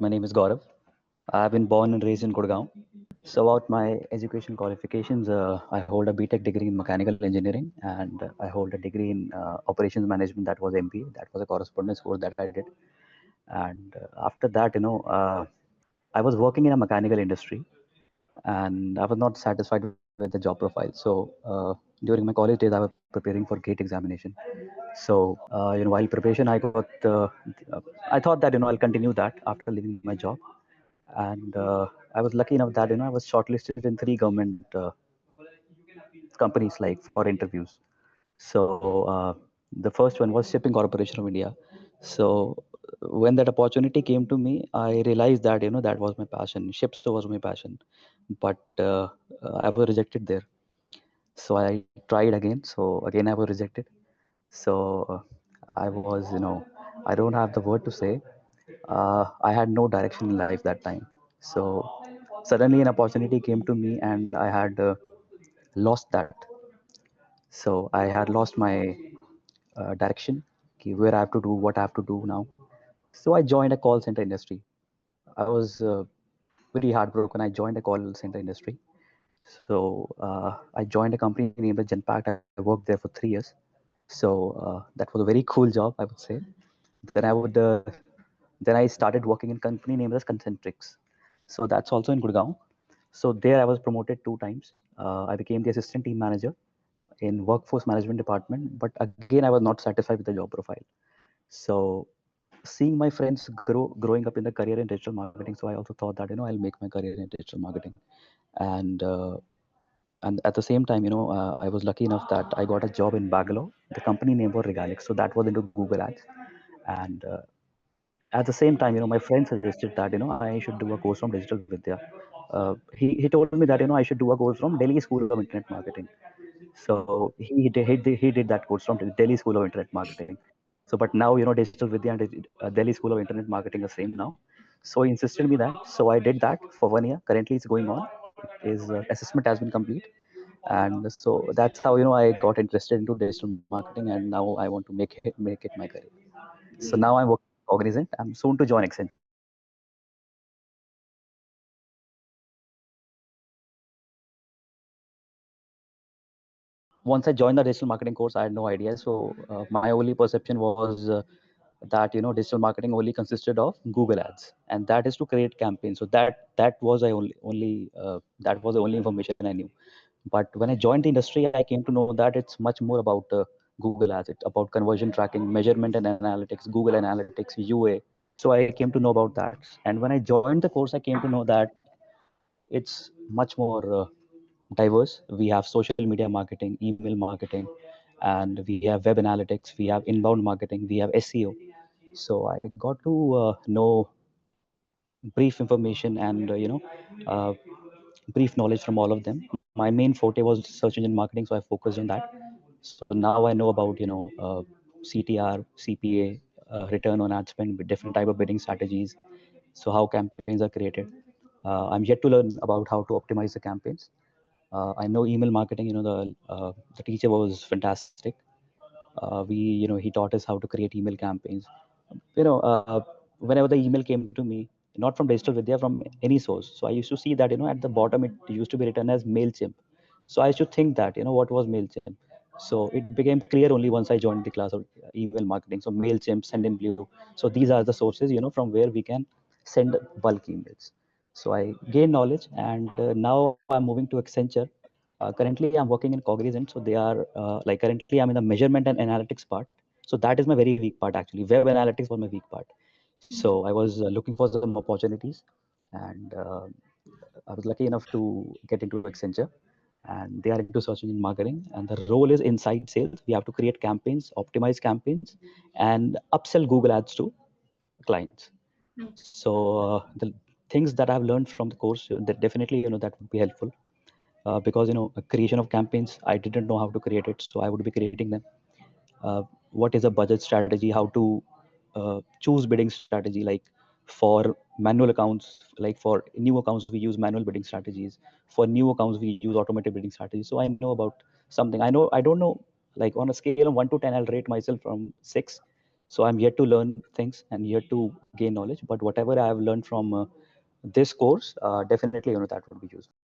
My name is Gaurav. I've been born and raised in Gurgaon. So about my education qualifications, I hold a BTech degree in mechanical engineering, and I hold a degree in operations management. That was MBA. That was a correspondence course that I did. And after that, I was working in a mechanical industry, and I was not satisfied with the job profile. So during my college days, I was preparing for GATE examination. So while preparation, I thought that I'll continue that after leaving my job, and I was lucky enough that I was shortlisted in three government companies like for interviews. So the first one was Shipping Corporation of India. So when that opportunity came to me, I realized that that was my passion. Ships was my passion, but I was rejected there. So I tried again. So again I was rejected. So I was I don't have the word to say. I had no direction in life that time. So suddenly an opportunity came to me, and I had lost that. So I had lost my direction, okay, where I have to do, what I have to do now. So I joined a call center industry. I was very heartbroken. I joined a call center industry. So I joined a company named Genpact. I worked there for 3 years. So that was a very cool job, I would say. Then I would then I started working in company named as Concentrics. So that's also in Gurgaon. So there I was promoted two times. I became the assistant team manager in workforce management department, but again I was not satisfied with the job profile. So seeing my friends growing up in the career in digital marketing, so I also thought that I'll make my career in digital marketing. And at the same time, I was lucky enough that I got a job in Bangalore. The company name was Regalix, so that was into Google Ads. And at the same time, my friend suggested that I should do a course from Digital Vidya. He told me that I should do a course from Delhi School of Internet Marketing. So he did that course from Delhi School of Internet Marketing. So but now Digital Vidya and Delhi School of Internet Marketing are same now. So he insisted me that. So I did that for 1 year. Currently it's going on. It is assessment has been complete, and so that's how I got interested into digital marketing, and now I want to make it my career. So now I'm working Cognizant. I'm soon to join Accenture. Once I joined the digital marketing course, I had no idea. So my only perception was that digital marketing only consisted of Google Ads, and that is to create campaigns. So that was I only that was the only information I knew. But when I joined the industry, I came to know that it's much more about Google Ads. It's about conversion tracking, measurement and analytics, Google Analytics, UA. So I came to know about that. And when I joined the course, I came to know that it's much more diverse. We have social media marketing, email marketing, and we have web analytics, we have inbound marketing, we have SEO. So I got to know brief information and uh, brief knowledge from all of them. My main forte was search engine marketing, so I focused on that. So now I know about CTR, CPA, return on ad spend with different type of bidding strategies. So how campaigns are created. I'm yet to learn about how to optimize the campaigns. I know email marketing. The teacher was fantastic. He taught us how to create email campaigns. You know, uh, Whenever the email came to me, not from Digital Vidya, from any source. So I used to see that at the bottom it used to be written as Mailchimp. So I used to think that what was Mailchimp. So it became clear only once I joined the class of email marketing. So Mailchimp, Sendinblue. So these are the sources from where we can send bulk emails. So I gained knowledge, and now I'm moving to Accenture. Currently, I'm working in Cognizant. So they are like currently I'm in the measurement and analytics part. So that is my very weak part actually. Web analytics was my weak part. So I was looking for some opportunities, and I was lucky enough to get into Accenture, and they are into search engine marketing. And the role is inside sales. We have to create campaigns, optimize campaigns, and upsell Google Ads to clients. So the things that I've learned from the course, that definitely that would be helpful, because a creation of campaigns, I didn't know how to create it, so I would be creating them. uh, what is a budget strategy, how to choose bidding strategy, like for manual accounts, like for new accounts we use manual bidding strategies, for new accounts we use automated bidding strategies. So I know about something. I don't know, like on a scale of 1 to 10 I'll rate myself from 6. So I'm yet to learn things and yet to gain knowledge. But whatever I have learned from this course, definitely that would be useful.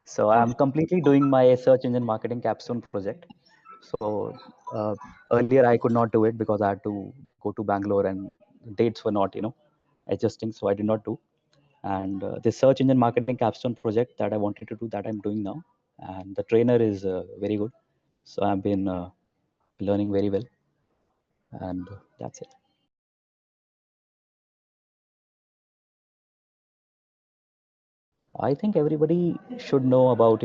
So I'm completely doing my search engine marketing capstone project. So uh, earlier I could not do it because I had to go to Bangalore and dates were not, adjusting. So I did not do. And the search engine marketing capstone project that I wanted to do, that I'm doing now. And the trainer is very good. So I've been learning very well. And that's it. I think everybody should know about,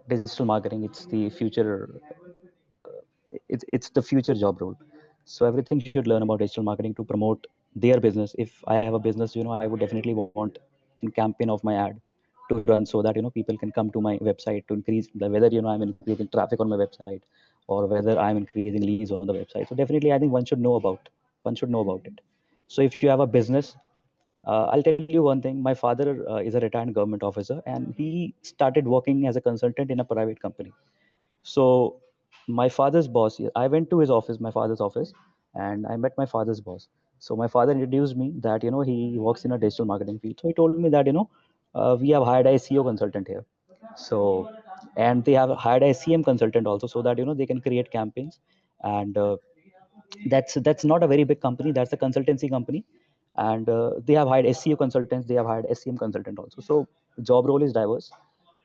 digital marketing. It's the future it's the future job role. So everything should learn about digital marketing to promote their business. If I have a business, I would definitely want a campaign of my ad to run so that people can come to my website to increase whether I'm increasing traffic on my website or whether I'm increasing leads on the website. So definitely I think one should know about it. So if you have a business, I'll tell you one thing. My father is a retired government officer and he started working as a consultant in a private company. So my father's boss, I went to his office, my father's office, and I met my father's boss. So my father introduced me that he works in a digital marketing field. So he told me that we have hired a SEO consultant here. So and they have hired a SEM consultant also, so that they can create campaigns. And that's not a very big company. That's a consultancy company, and they have hired SEO consultants. They have hired SEM consultant also. So job role is diverse.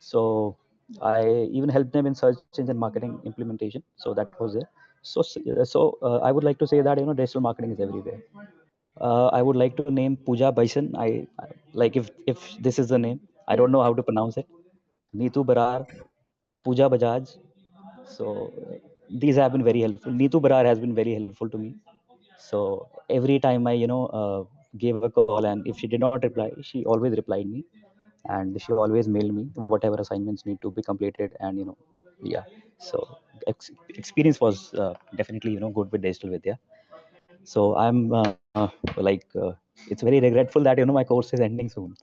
So I even helped them in search engine marketing implementation. So that was there. So I would like to say that digital marketing is everywhere. I would like to name Pooja Bison. I like if this is the name. I don't know how to pronounce it. Neetu Barar, Pooja Bajaj. So these have been very helpful. Neetu Barar has been very helpful to me. So every time I gave a call, and if she did not reply, she always replied me, and she always mailed me whatever assignments need to be completed. And yeah. So experience was definitely good with Digital Vidya. So I'm like it's very regretful that my course is ending soon.